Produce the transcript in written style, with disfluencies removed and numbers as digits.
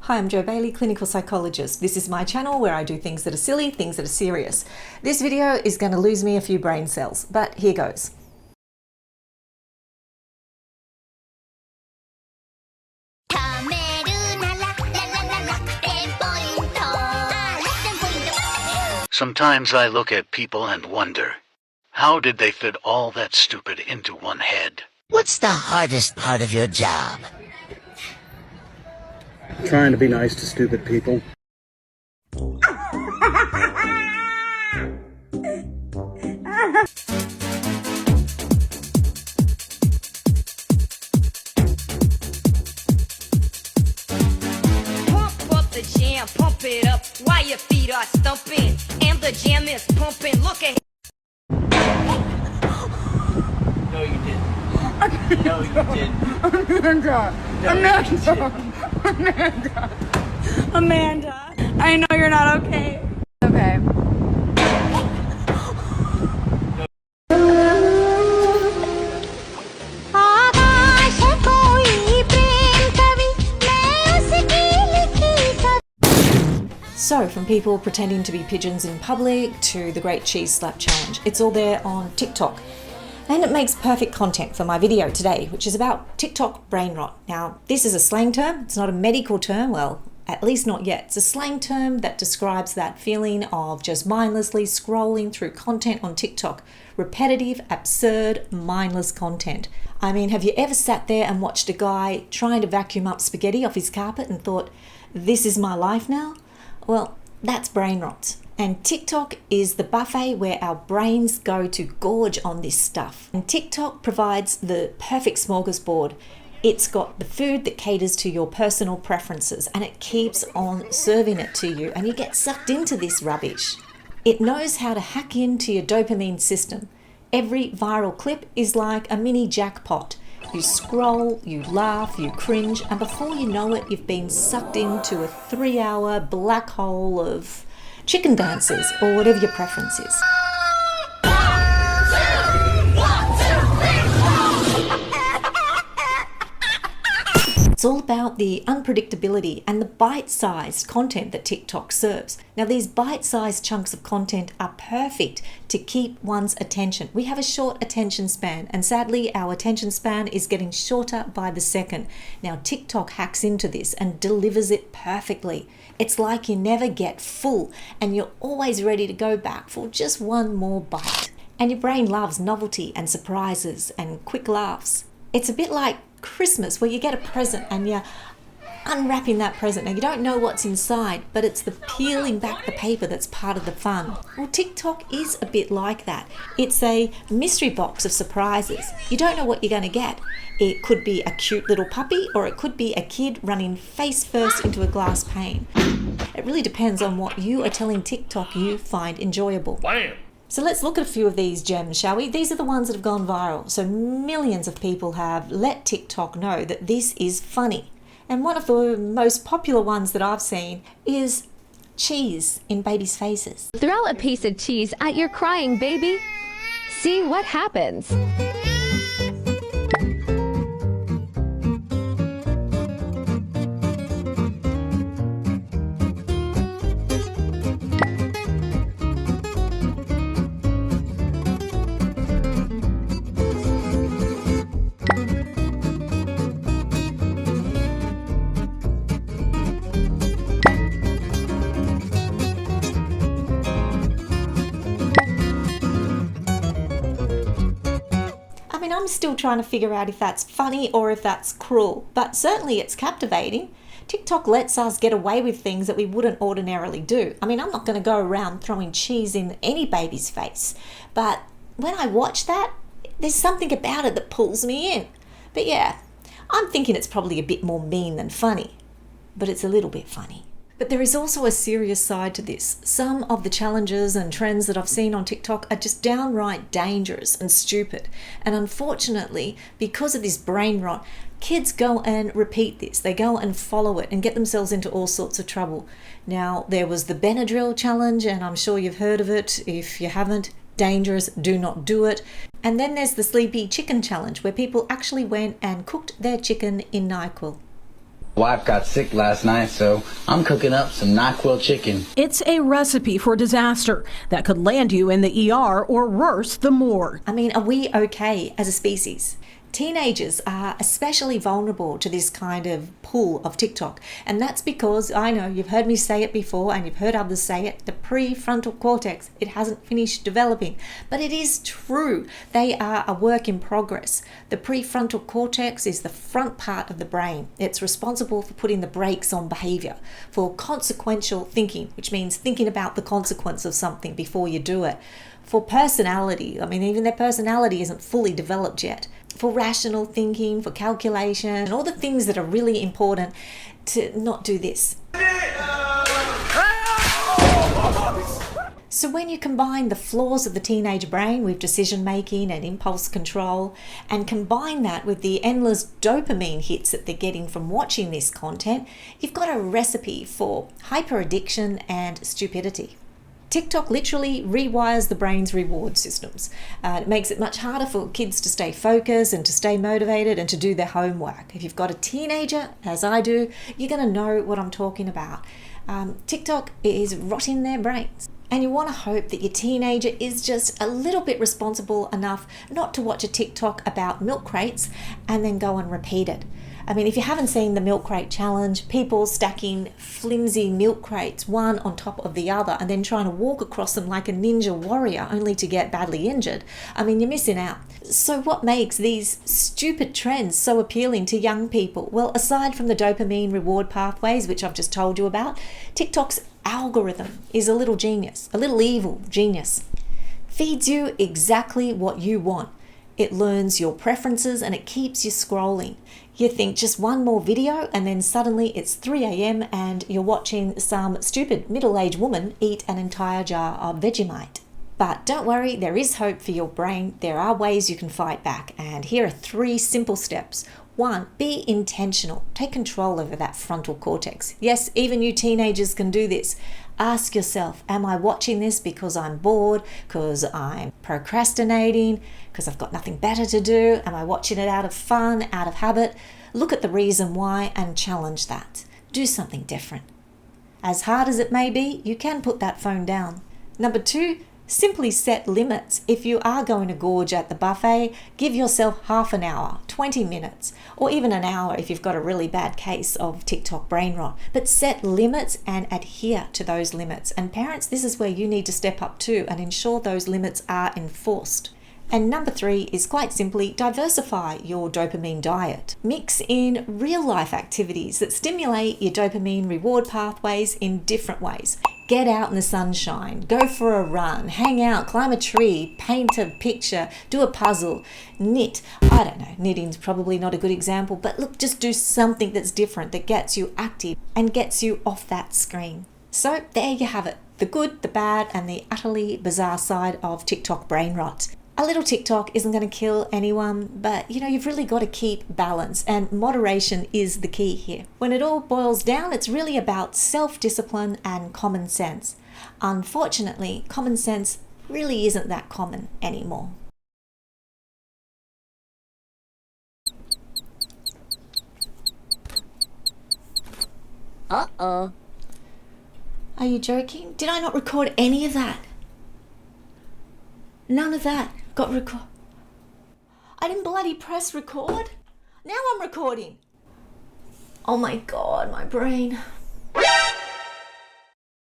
Hi, I'm Jo Bailey, clinical psychologist. This is my channel where I do things that are silly, things that are serious. This video is going to lose me a few brain cells, but here goes. Sometimes I look at people and wonder, how did they fit all that stupid into one head? What's the hardest part of your job? Trying to be nice to stupid people. Pump up the jam, pump it up while your feet are stumping. And the jam is pumping. Look at. No, you didn't. No, you didn't. Amanda, I know you're not okay. Okay. So, from people pretending to be pigeons in public to the Great Cheese Slap Challenge, it's all there on TikTok. And it makes perfect content for my video today, which is about TikTok brain rot. Now, this is a slang term, it's not a medical term, well, at least not yet. It's a slang term that describes that feeling of just mindlessly scrolling through content on TikTok. Repetitive, absurd, mindless content. I mean, have you ever sat there and watched a guy trying to vacuum up spaghetti off his carpet and thought, this is my life now? Well, that's brain rot. And TikTok is the buffet where our brains go to gorge on this stuff. And TikTok provides the perfect smorgasbord. It's got the food that caters to your personal preferences and it keeps on serving it to you and you get sucked into this rubbish. It knows how to hack into your dopamine system. Every viral clip is like a mini jackpot. You scroll, you laugh, you cringe, and before you know it, you've been sucked into a 3-hour black hole of chicken dances or whatever your preference is. It's all about the unpredictability and the bite-sized content that TikTok serves. Now, these bite-sized chunks of content are perfect to keep one's attention. We have a short attention span, and sadly, our attention span is getting shorter by the second. Now, TikTok hacks into this and delivers it perfectly. It's like you never get full, and you're always ready to go back for just one more bite. And your brain loves novelty and surprises and quick laughs. It's a bit like Christmas where you get a present and you're unwrapping that present. Now you don't know what's inside, but it's the peeling back the paper that's part of the fun. Well, TikTok is a bit like that. It's a mystery box of surprises. You don't know what you're going to get. It could be a cute little puppy or it could be a kid running face first into a glass pane. It really depends on what you are telling TikTok you find enjoyable. Bam! So let's look at a few of these gems, shall we? These are the ones that have gone viral. So millions of people have let TikTok know that this is funny. And one of the most popular ones that I've seen is cheese in babies' faces. Throw a piece of cheese at your crying baby. See what happens. I'm still trying to figure out if that's funny or if that's cruel, but certainly it's captivating. TikTok lets us get away with things that we wouldn't ordinarily do. I mean, I'm not going to go around throwing cheese in any baby's face, but when I watch that, there's something about it that pulls me in. But yeah, I'm thinking it's probably a bit more mean than funny, but it's a little bit funny. But there is also a serious side to this. Some of the challenges and trends that I've seen on TikTok are just downright dangerous and stupid. And unfortunately, because of this brain rot, kids go and repeat this. They go and follow it and get themselves into all sorts of trouble. Now, there was the Benadryl challenge, and I'm sure you've heard of it. If you haven't, dangerous, do not do it. And then there's the sleepy chicken challenge, where people actually went and cooked their chicken in NyQuil. Wife got sick last night, so I'm cooking up some NyQuil chicken. It's a recipe for disaster that could land you in the ER or worse, the morgue. I mean, are we okay as a species? Teenagers are especially vulnerable to this kind of pull of TikTok. And that's because, I know you've heard me say it before and you've heard others say it, the prefrontal cortex, it hasn't finished developing. But it is true. They are a work in progress. The prefrontal cortex is the front part of the brain. It's responsible for putting the brakes on behavior, for consequential thinking, which means thinking about the consequence of something before you do it. For personality, I mean, even their personality isn't fully developed yet. For rational thinking, for calculation, and all the things that are really important to not do this. So when you combine the flaws of the teenage brain with decision making and impulse control, and combine that with the endless dopamine hits that they're getting from watching this content, you've got a recipe for hyper addiction and stupidity. TikTok literally rewires the brain's reward systems. It makes it much harder for kids to stay focused and to stay motivated and to do their homework. If you've got a teenager, as I do, you're going to know what I'm talking about. TikTok is rotting their brains. And you want to hope that your teenager is just a little bit responsible enough not to watch a TikTok about milk crates and then go and repeat it. I mean, if you haven't seen the milk crate challenge, people stacking flimsy milk crates one on top of the other and then trying to walk across them like a ninja warrior only to get badly injured. I mean, you're missing out. So what makes these stupid trends so appealing to young people? Well, aside from the dopamine reward pathways, which I've just told you about, TikTok's algorithm is a little genius, a little evil genius. Feeds you exactly what you want. It learns your preferences and it keeps you scrolling. You think just one more video and then suddenly it's 3 a.m. and you're watching some stupid middle-aged woman eat an entire jar of Vegemite. But don't worry, there is hope for your brain. There are ways you can fight back, and here are 3 simple steps. 1, be intentional. Take control over that frontal cortex. Yes, even you teenagers can do this. Ask yourself, am I watching this because I'm bored, because I'm procrastinating, because I've got nothing better to do? Am I watching it out of fun, out of habit? Look at the reason why and challenge that. Do something different. As hard as it may be, you can put that phone down. Number 2, simply set limits. If you are going to gorge at the buffet, give yourself half an hour, 20 minutes, or even an hour if you've got a really bad case of TikTok brain rot. But set limits and adhere to those limits. And parents, this is where you need to step up too and ensure those limits are enforced. And number 3 is quite simply diversify your dopamine diet. Mix in real life activities that stimulate your dopamine reward pathways in different ways. Get out in the sunshine, go for a run, hang out, climb a tree, paint a picture, do a puzzle, knit. I don't know, knitting's probably not a good example, but look, just do something that's different, that gets you active and gets you off that screen. So there you have it, the good, the bad, and the utterly bizarre side of TikTok brain rot. A little TikTok isn't going to kill anyone, but you've really got to keep balance, and moderation is the key here. When it all boils down, it's really about self-discipline and common sense. Unfortunately, common sense really isn't that common anymore. Uh-oh. Are you joking? Did I not record any of that? None of that got record. I didn't bloody press record. Now I'm recording. Oh my God, my brain.